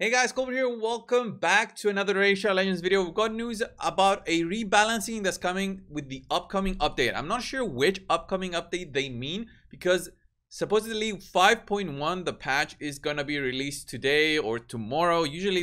Hey guys, Coldbrew here. Welcome back to another Racial Legends video. We've got news about a rebalancing that's coming with the upcoming update. I'm not sure which upcoming update they mean because supposedly 5.1, the patch, is gonna be released today or tomorrow. Usually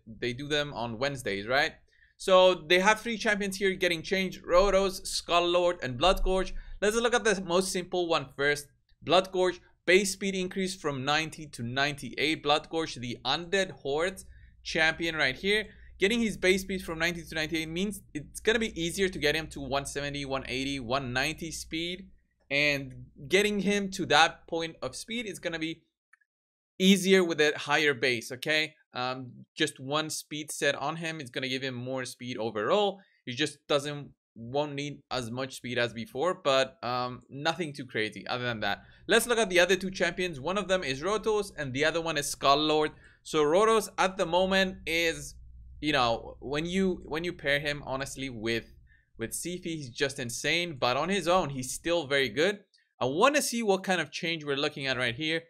they do them on Wednesdays, right? So they have 3 champions here getting changed: Rotos, Skull-Lord, and Bloodgorge. Let's look at the most simple one first. Bloodgorge. Base speed increase from 90 to 98. Bloodgorge, the Undead Hordes champion right here. Getting his base speed from 90 to 98 means it's going to be easier to get him to 170, 180, 190 speed. And getting him to that point of speed is going to be easier with a higher base, okay? Just one speed set on him is going to give him more speed overall. He just won't need as much speed as before, but nothing too crazy other than that. Let's look at the other 2 champions. One of them is Rotos and the other one is Skull-Lord. So Rotos at the moment is, you know, when you pair him honestly with Sifi, he's just insane, but on his own he's still very good. I want to see what kind of change we're looking at right here.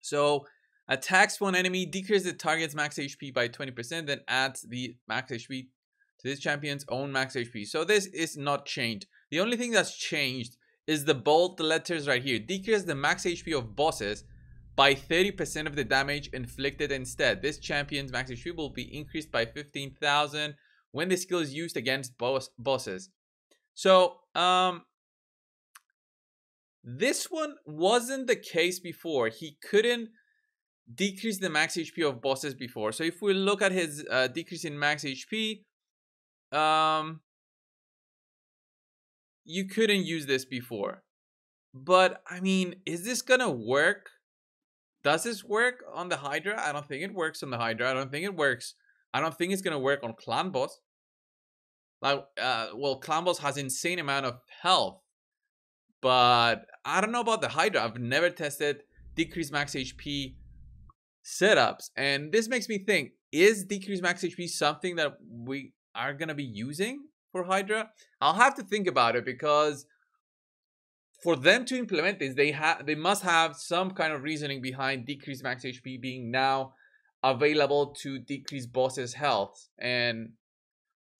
So attacks one enemy, decreases the target's max HP by 20%, then adds the max HP to this champion's own max HP. So this is not changed. The only thing that's changed is the bold letters right here. Decrease the max HP of bosses by 30% of the damage inflicted instead. This champion's max HP will be increased by 15,000 when the skill is used against bosses. So this one wasn't the case before. He couldn't decrease the max HP of bosses before. So if we look at his decrease in max HP, you couldn't use this before. But I mean, is this gonna work? Does this work on the Hydra? I don't think it works on the Hydra. I don't think it's gonna work on Clan Boss. Like well, Clan Boss has insane amount of health, but I don't know about the Hydra. I've never tested decrease max HP setups, and this makes me think, is decrease max HP something that we are gonna be using for Hydra? I'll have to think about it, because for them to implement this, they must have some kind of reasoning behind decrease max HP being now available to decrease bosses' health. And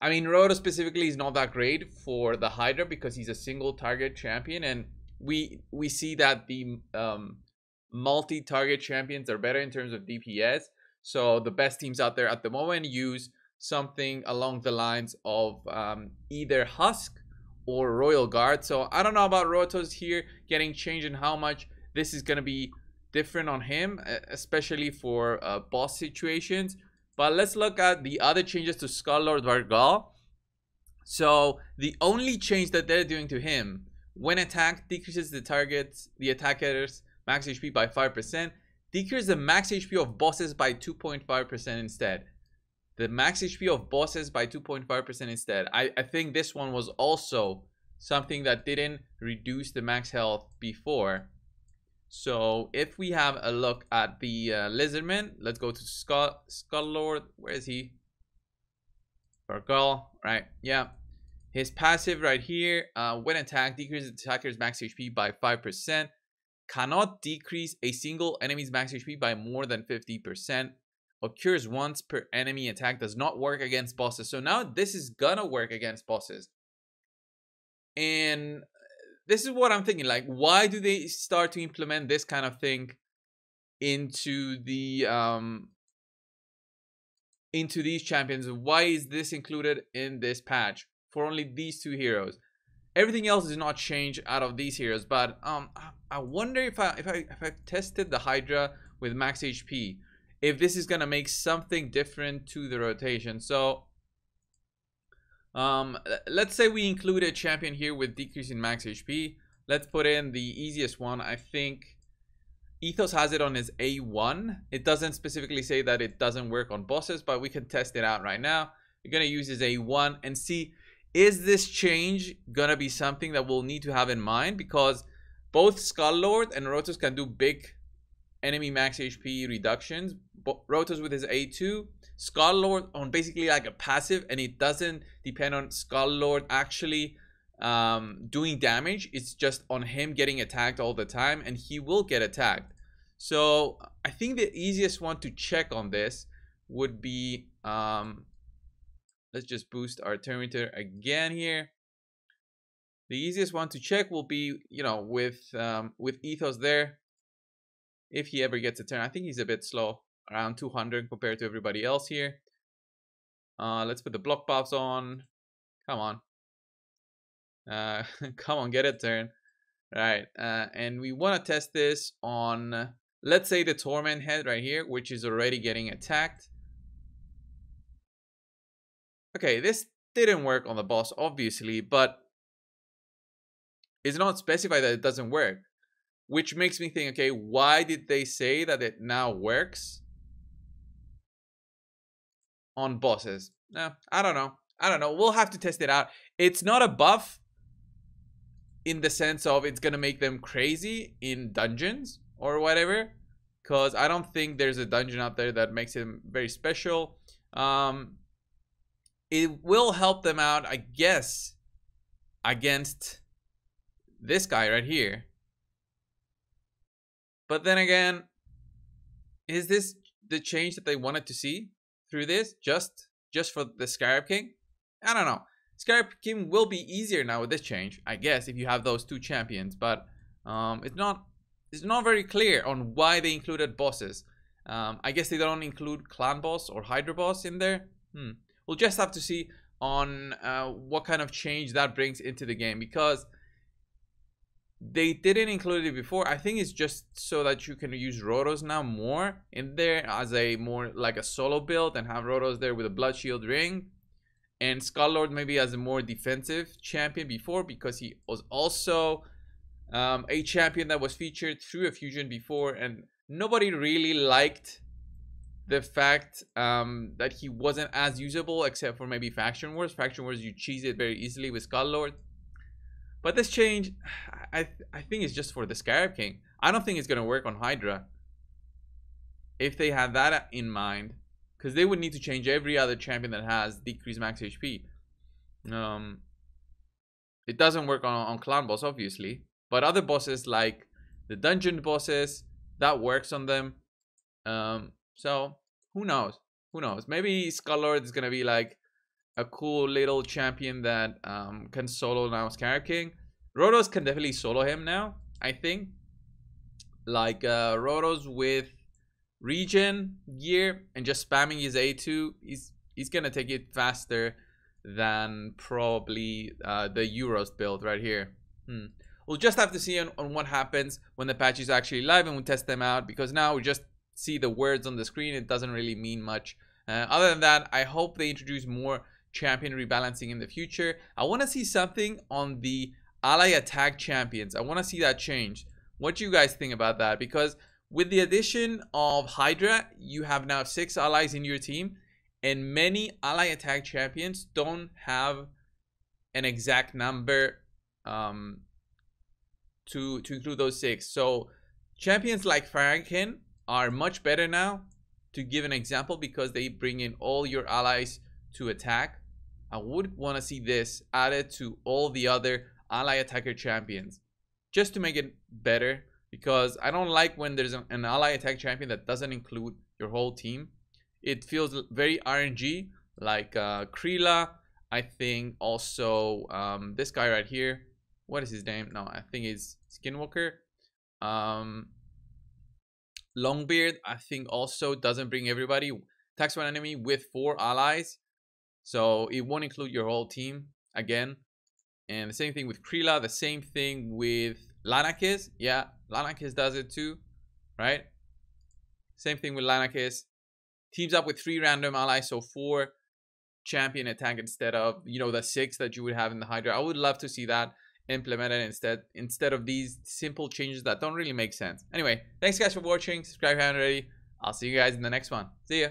I mean, Rotos specifically is not that great for the Hydra because he's a single target champion, and we see that the multi-target champions are better in terms of DPS. So the best teams out there at the moment use something along the lines of either Husk or Royal Guard. So I don't know about Rotos here getting changed and how much this is going to be different on him, especially for boss situations. But let's look at the other changes to Skull-Lord Vargal. So the only change that they're doing to him: when attacked, decreases the attacker's max HP by 5%, decreases the max HP of bosses by 2.5% instead. The max HP of bosses by 2.5% instead. I think this one was also something that didn't reduce the max health before. So if we have a look at the Lizardmen, let's go to Skull-Lord. Where is he? Vargal, right? Yeah. His passive right here, when attacked, decreases the attacker's max HP by 5%. Cannot decrease a single enemy's max HP by more than 50%. Occurs once per enemy attack. Does not work against bosses. So now this is gonna work against bosses. And this is what I'm thinking. Like, why do they start to implement this kind of thing into the into these champions? Why is this included in this patch for only these 2 heroes? Everything else is not changed out of these heroes. But I wonder if I tested the Hydra with max HP, if this is gonna make something different to the rotation. So let's say we include a champion here with decrease in max HP. Let's put in the easiest one. I think Ethos has it on his A1. It doesn't specifically say that it doesn't work on bosses, but we can test it out right now. We're gonna use his A1 and see, is this change gonna be something that we'll need to have in mind, because both Skull-Lord and Rotos can do big enemy max HP reductions. Rotos with his A2, Skull-Lord on basically like a passive, and it doesn't depend on Skull-Lord actually doing damage. It's just on him getting attacked all the time, and he will get attacked. So I think the easiest one to check on this would be, let's just boost our turn meter again here. The easiest one to check will be, you know, with Ethos there. If he ever gets a turn, I think he's a bit slow, around 200 compared to everybody else here. Let's put the block buffs on. Come on. Come on, get a turn. Right. And we want to test this on, let's say, the Torment head right here, which is already getting attacked. Okay, this didn't work on the boss, obviously, but it's not specified that it doesn't work. Which makes me think, okay, why did they say that it now works on bosses? I don't know. I don't know. We'll have to test it out. It's not a buff in the sense of it's going to make them crazy in dungeons or whatever. Because I don't think there's a dungeon out there that makes him very special. It will help them out, I guess, against this guy right here. But then again, is this the change that they wanted to see through this? Just for the Scarab King? I don't know. Scarab King will be easier now with this change, I guess, if you have those two champions. But it's not very clear on why they included bosses. I guess they don't include clan boss or Hydra boss in there. We'll just have to see on what kind of change that brings into the game, because they didn't include it before. I think it's just so that you can use Rotos now more in there as a more like a solo build, and have Rotos there with a Blood Shield ring, and Skull-Lord maybe as a more defensive champion before, because he was also a champion that was featured through a fusion before, and nobody really liked the fact that he wasn't as usable except for maybe Faction Wars. Faction Wars, you cheese it very easily with Skull-Lord. But this change, I think it's just for the Scarab King. I don't think it's going to work on Hydra, if they have that in mind, because they would need to change every other champion that has decreased max HP. It doesn't work on clan boss, obviously, but other bosses like the dungeon bosses, that works on them. So who knows? Who knows? Maybe Skull-Lord is going to be like a cool little champion that can solo now Scarab King. Rotos can definitely solo him now, I think. Like Rotos with regen gear and just spamming his A2, he's gonna take it faster than probably the Euros build right here. We'll just have to see on what happens when the patch is actually live, and we'll test them out, because now we just see the words on the screen. It doesn't really mean much. Other than that, I hope they introduce more champion rebalancing in the future. I want to see something on the ally attack champions. I want to see that change. What do you guys think about that? Because with the addition of Hydra, you have now 6 allies in your team, and many ally attack champions don't have an exact number to include those 6. So champions like Franken are much better now, to give an example, because they bring in all your allies to attack. I would want to see this added to all the other ally attacker champions, just to make it better, because I don't like when there's an ally attack champion that doesn't include your whole team. It feels very RNG, like Krila. I think also this guy right here, what is his name? No, I think it's Skinwalker. Longbeard, I think also doesn't bring everybody. Attacks one enemy with 4 allies, so it won't include your whole team again. And the same thing with Krila, the same thing with Lanakis. Yeah, Lanakis does it too, right? Same thing with Lanakis. Teams up with 3 random allies, so 4 champion attack instead of, you know, the 6 that you would have in the Hydra. I would love to see that implemented instead of these simple changes that don't really make sense. Anyway, thanks guys for watching. Subscribe if you haven't already. I'll see you guys in the next one. See ya.